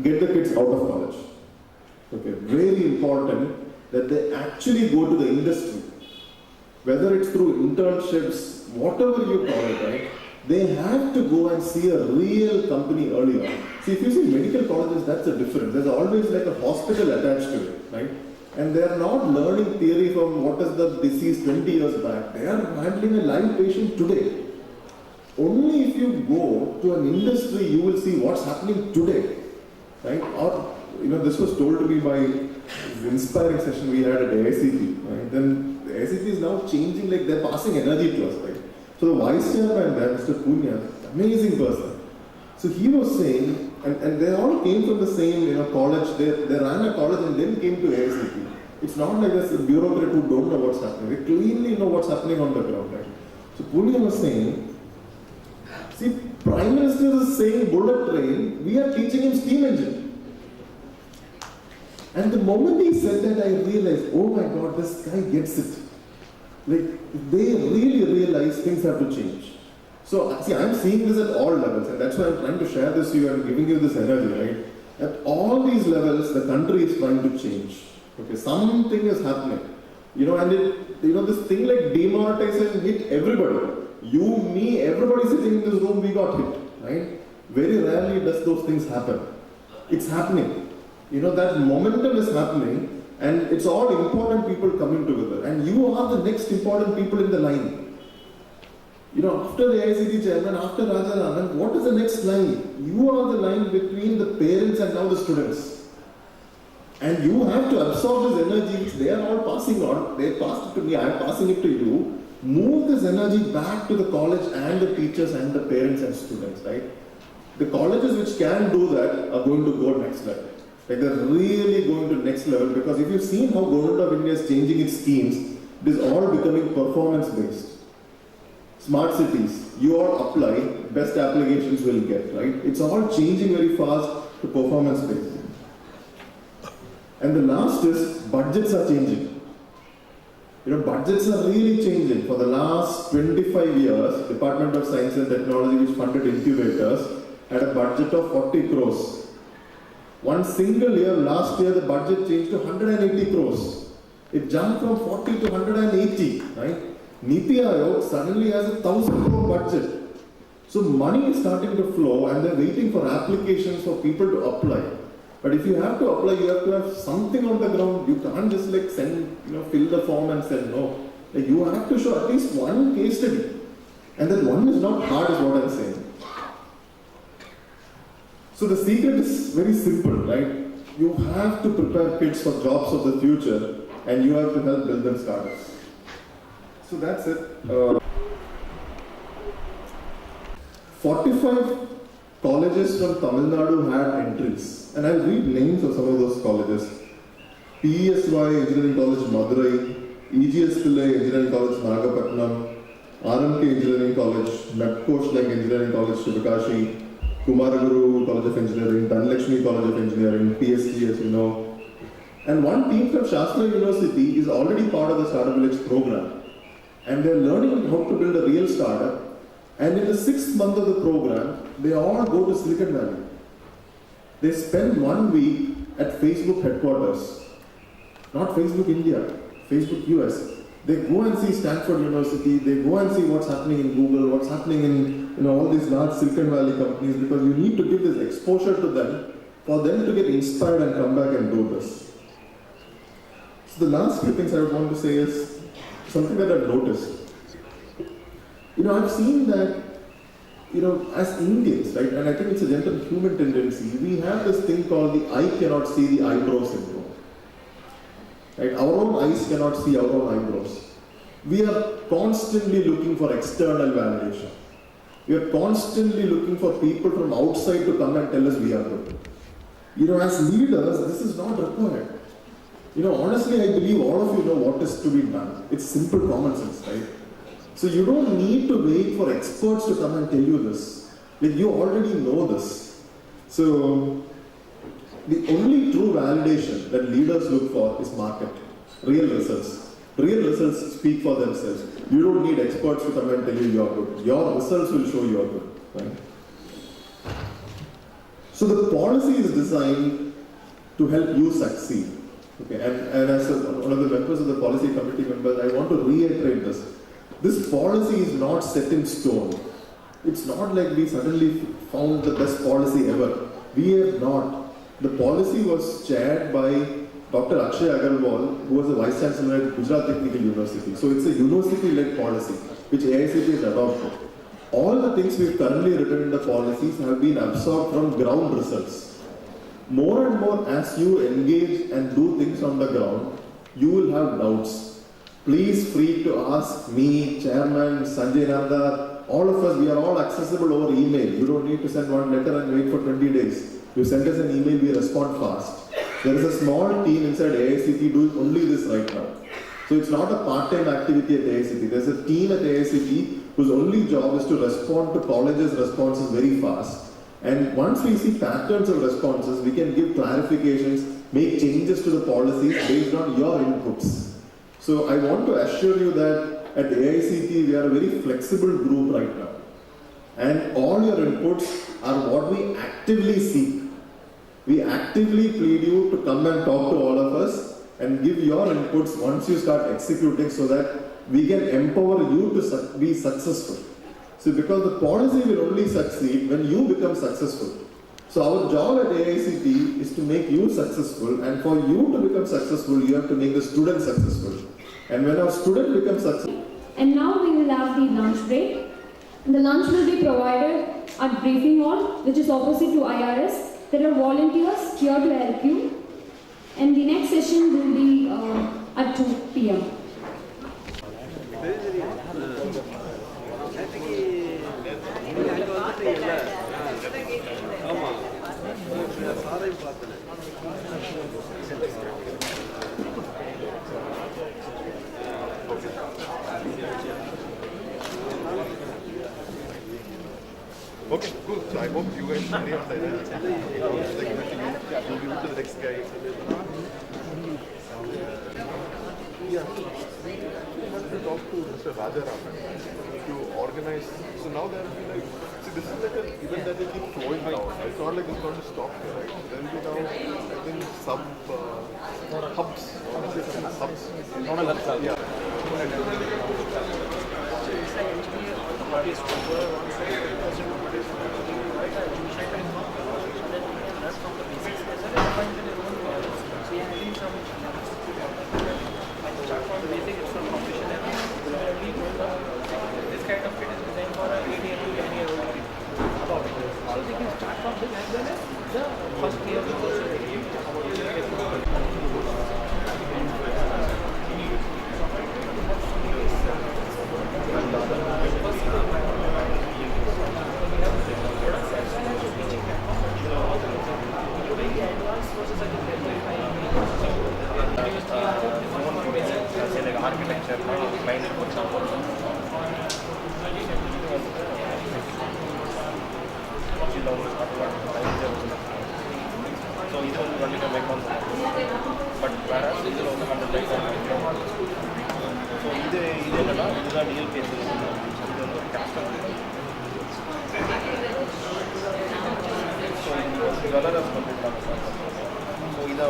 get the kids out of college. Okay, very important that they actually go to the industry. Whether it's through internships, whatever you call it, right? They have to go and see a real company early on. See, if you see medical colleges, that's a difference. There's always like a hospital attached to it, right? And they are not learning theory from what is the disease 20 years back. They are handling a live patient today. Only if you go to an industry, you will see what's happening today, right? Or, this was told to me by the inspiring session we had at AICT, right? Then the AICT is now changing, like they're passing energy to us, right? So the vice chairman there, Mr. Punya, amazing person. So he was saying, and they all came from the same, college. They ran a college and then came to AICT. It's not like this bureaucrat who don't know what's happening. They clearly know what's happening on the ground, right? So Punya was saying, see, Prime Minister is saying bullet train, we are teaching him steam engine. And the moment he said that, I realized, oh my God, this guy gets it. Like, they really realize things have to change. So, see, I'm seeing this at all levels, and that's why I'm trying to share this to you and giving you this energy, right? At all these levels, the country is trying to change. Okay, something is happening. And this thing like demonetization hit everybody. You, me, everybody sitting in this room, we got hit, right? Very rarely does those things happen. It's happening. That momentum is happening, and it's all important people coming together. And you are the next important people in the line. After the ICT chairman, after Rajaram, what is the next line? You are the line between the parents and now the students. And you have to absorb this energy which they are all passing on. They passed it to me, I am passing it to you. Move this energy back to the college and the teachers and the parents and students, right? The colleges which can do that are going to go next level. Like they're really going to next level, because if you've seen how Government of India is changing its schemes, it is all becoming performance based. Smart cities, you all apply, best applications will get, right? It's all changing very fast to performance based. And the last is, budgets are changing. Budgets are really changing. For the last 25 years, Department of Science and Technology, which funded incubators, had a budget of 40 crores. One single year, last year, the budget changed to 180 crores. It jumped from 40 to 180, right? Niti Aayog suddenly has a 1,000 crore budget. So money is starting to flow, and they're waiting for applications for people to apply. But if you have to apply, you have to have something on the ground. You can't just like send, fill the form and send no. Like you have to show at least one case study. And that one is not hard is what I'm saying. So the secret is very simple, right? You have to prepare kids for jobs of the future, and you have to help build them startups. So that's it. 45 colleges from Tamil Nadu had entries. And I'll read names of some of those colleges. PESY Engineering College Madurai, EGS Pillai Engineering College Nagapatnam, RMK Engineering College, Natko Schlag Engineering College Shivakashi, Kumaraguru College of Engineering, Dhanlakshmi College of Engineering, PSG as you know. And one team from Shastra University is already part of the Startup Village program. And they're learning how to build a real startup. And in the 6th month of the program, they all go to Silicon Valley. They spend 1 week at Facebook headquarters. Not Facebook India, Facebook US. They go and see Stanford University, they go and see what's happening in Google, what's happening in all these large Silicon Valley companies, because you need to give this exposure to them for them to get inspired and come back and do this. So the last few things I would want to say is something that I've noticed. I've seen that, as Indians, right, and I think it's a general human tendency, we have this thing called the eye cannot see the eyebrow syndrome. Right? Our own eyes cannot see our own eyebrows. We are constantly looking for external validation. We are constantly looking for people from outside to come and tell us we are good. As leaders, this is not required. Honestly, I believe all of you know what is to be done. It's simple common sense, right? So you don't need to wait for experts to come and tell you this. Like you already know this. So the only true validation that leaders look for is market, real results. Real results speak for themselves. You don't need experts to come and tell you you're good. Your results will show you're good, right? So the policy is designed to help you succeed. Okay, and as one of the members of the policy committee members, I want to reiterate this. This policy is not set in stone. It's not like we suddenly found the best policy ever. We have not. The policy was chaired by Dr. Akshay Agarwal, who was the Vice Chancellor at Gujarat Technical University. So it's a university-led policy, which AICT has adopted. All the things we've currently written in the policies have been absorbed from ground results. More and more as you engage and do things on the ground, you will have doubts. Please free to ask me, Chairman, Sanjay Nanda, all of us, we are all accessible over email. You don't need to send one letter and wait for 20 days. You send us an email, we respond fast. There is a small team inside AICT doing only this right now. So it's not a part-time activity at AICT. There's a team at AICT whose only job is to respond to colleges' responses very fast. And once we see patterns of responses, we can give clarifications, make changes to the policies based on your inputs. So I want to assure you that at AICT, we are a very flexible group right now. And all your inputs are what we actively seek. We actively plead you to come and talk to all of us and give your inputs once you start executing so that we can empower you to be successful. So because the policy will only succeed when you become successful. So our job at AICT is to make you successful, and for you to become successful, you have to make the student successful. And when our student becomes successful. And now we will have the lunch break. The lunch will be provided at briefing hall, which is opposite to IRS. There are volunteers here to help you. And the next session will be at 2 p.m. Okay, cool. So I hope you guys carry on like that. We'll give it to the next guy. Yeah. We want to talk to Mr. Rajaraman to organize. So now there will be like, see, this is like an event that will keep flowing now. It's not like it's going to stop here, right? There will be now, I think, some hubs. Hubs. Not a hub. Yeah. This kind of kit is designed for a 8 year to 10 year old kid. About it. So they can start from this as well as the first year of the architecture, climate so either one running a make on but whereas this is also 100 like so either these are real cases so other is complete so either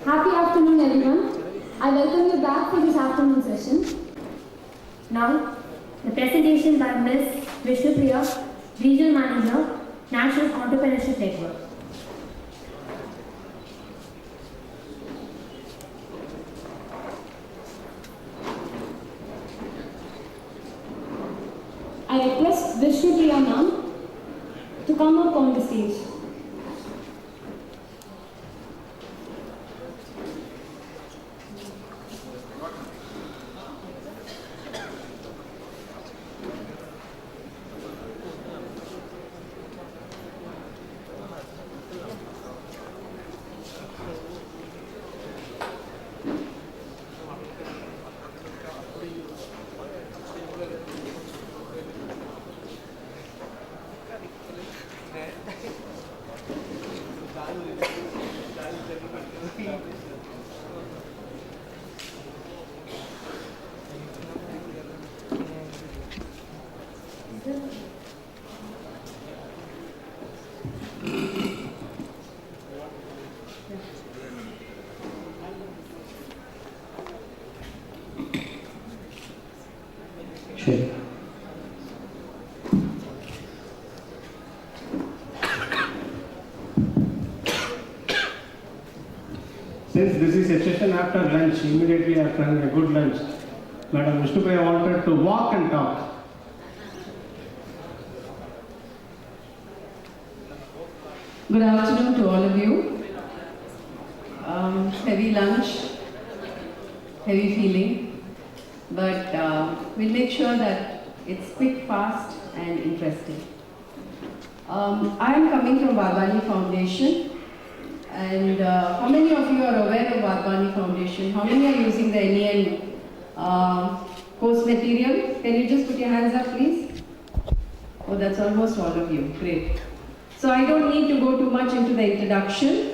Happy afternoon, everyone. I welcome you back for this afternoon session. Now, the presentation by Ms. Vishnupriya, Regional Manager, National Entrepreneurship Network. I request Vishnupriya ma'am to come up on the stage. Sure. Since this is a session after lunch, immediately after having a good lunch, Madam Vishnupriya wanted to walk and talk. Good afternoon to all of you. Heavy lunch, heavy feeling, but we'll make sure that it's quick, fast and interesting. I am coming from Barbani Foundation, and how many of you are aware of Barbani Foundation? How many are using the NEN course material? Can you just put your hands up, please? Oh, that's almost all of you. Great. So I don't need to go too much into the introduction.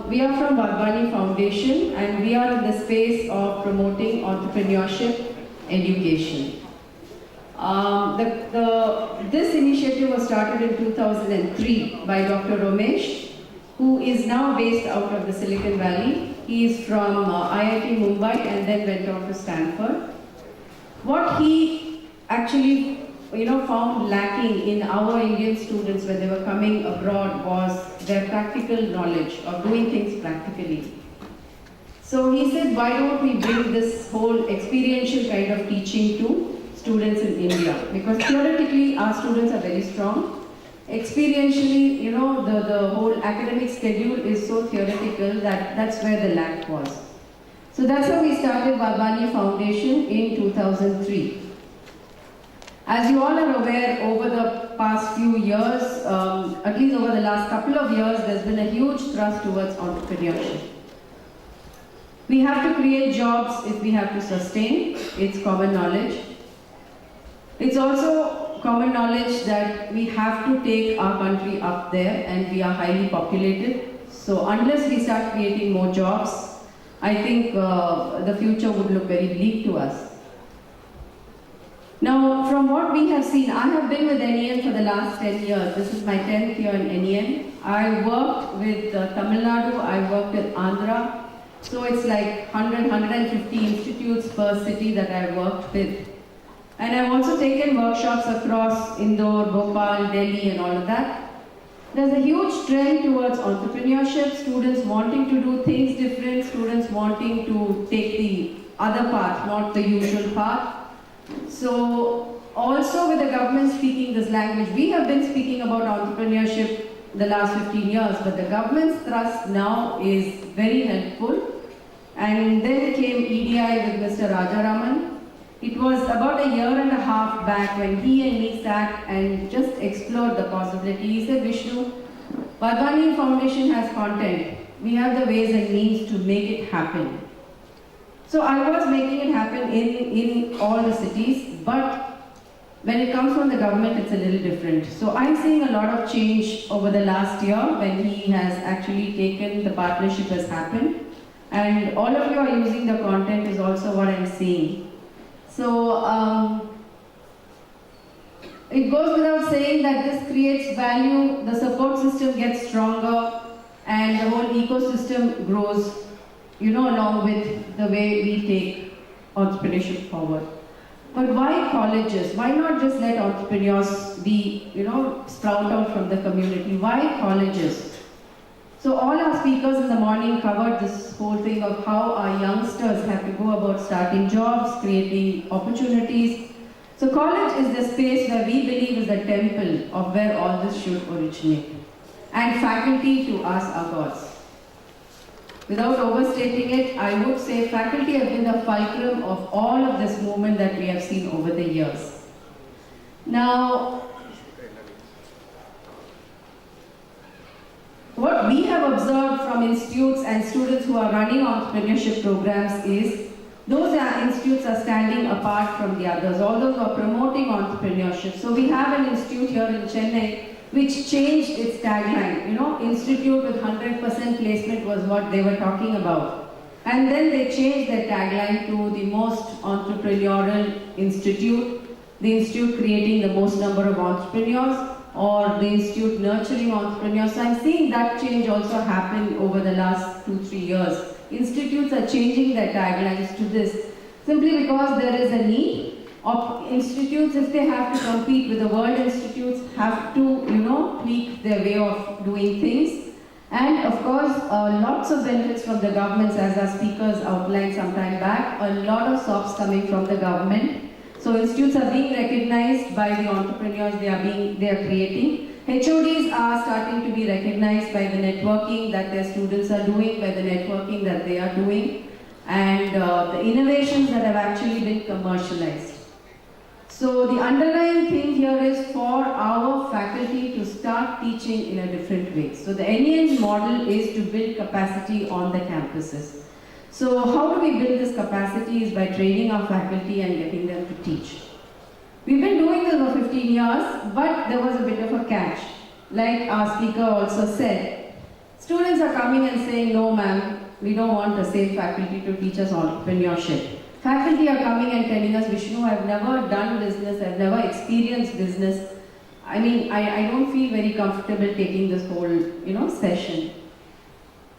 We are from Barbani Foundation, and we are in the space of promoting entrepreneurship education. This initiative was started in 2003 by Dr. Romesh, who is now based out of the Silicon Valley. He is from IIT Mumbai and then went on to Stanford. What he actually found lacking in our Indian students when they were coming abroad was their practical knowledge of doing things practically. So he said, why don't we bring this whole experiential kind of teaching to students in India? Because theoretically our students are very strong. Experientially, the whole academic schedule is so theoretical that that's where the lack was. So that's how we started Barbani Foundation in 2003. As you all are aware, over the past few years, at least over the last couple of years, there's been a huge thrust towards entrepreneurship. We have to create jobs if we have to sustain. It's common knowledge. It's also common knowledge that we have to take our country up there, and we are highly populated. So unless we start creating more jobs, I think the future would look very bleak to us. Now, from what we have seen, I have been with NEN for the last 10 years. This is my 10th year in NEN. I worked with Tamil Nadu, I worked with Andhra. So it's like 100, 150 institutes per city that I worked with. And I've also taken workshops across Indore, Bhopal, Delhi and all of that. There's a huge trend towards entrepreneurship, students wanting to do things different, students wanting to take the other path, not the usual path. So also with the government speaking this language, we have been speaking about entrepreneurship the last 15 years, but the government's thrust now is very helpful. And then came EDI with Mr. Rajaraman. It was about a year and a half back when he and me sat and just explored the possibility. He said, Vishnu, Barbani Foundation has content. We have the ways and means to make it happen. So I was making it happen in all the cities, but when it comes from the government, it's a little different. So I'm seeing a lot of change over the last year when he has actually taken the partnership has happened. And all of you are using the content is also what I'm seeing. So it goes without saying that this creates value, the support system gets stronger, and the whole ecosystem grows. along with the way we take entrepreneurship forward. But why colleges? Why not just let entrepreneurs be, sprout out from the community? Why colleges? So all our speakers in the morning covered this whole thing of how our youngsters have to go about starting jobs, creating opportunities. So college is the space where we believe is the temple of where all this should originate. And faculty to us are gods. Without overstating it, I would say faculty have been the fulcrum of all of this movement that we have seen over the years. Now, what we have observed from institutes and students who are running entrepreneurship programs is those institutes are standing apart from the others, all those who are promoting entrepreneurship. So we have an institute here in Chennai which changed its tagline. Institute with 100% placement was what they were talking about. And then they changed their tagline to the most entrepreneurial institute, the institute creating the most number of entrepreneurs, or the institute nurturing entrepreneurs. So I'm seeing that change also happen over the last 2-3 years. Institutes are changing their taglines to this simply because there is a need. Institutes, if they have to compete with the world institutes, have to, tweak their way of doing things. And of course, lots of benefits from the governments, as our speakers outlined some time back, a lot of SOPs coming from the government. So institutes are being recognized by the entrepreneurs they are creating. HODs are starting to be recognized by the networking that their students are doing, by the networking that they are doing, and the innovations that have actually been commercialized. So the underlying thing here is for our faculty to start teaching in a different way. So the NEN's model is to build capacity on the campuses. So how do we build this capacity is by training our faculty and getting them to teach. We've been doing this for 15 years, but there was a bit of a catch. Like our speaker also said, students are coming and saying, no ma'am, we don't want the same faculty to teach us entrepreneurship. Faculty are coming and telling us, Vishnu, I've never done business, I've never experienced business. I mean, I don't feel very comfortable taking this whole, session.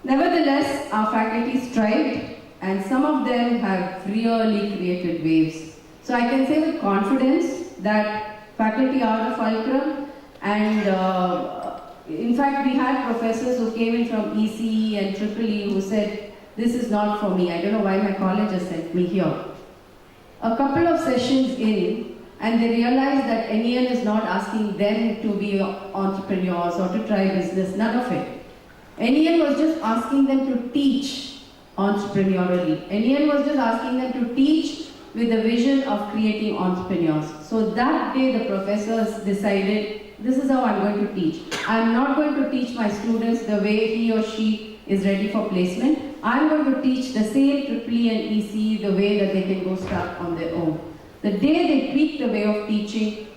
Nevertheless, our faculty strived, and some of them have really created waves. So I can say with confidence that faculty are the fulcrum, and in fact, we had professors who came in from ECE and EEE who said, this is not for me. I don't know why my college has sent me here. A couple of sessions in, and they realized that NEN is not asking them to be entrepreneurs or to try business, none of it. NEN was just asking them to teach entrepreneurially. NEN was just asking them to teach with the vision of creating entrepreneurs. So that day the professors decided, this is how I'm going to teach. I'm not going to teach my students the way he or she is ready for placement. I'm going to teach the same EEE and ECE the way that they can go start on their own. The day they tweaked the way of teaching,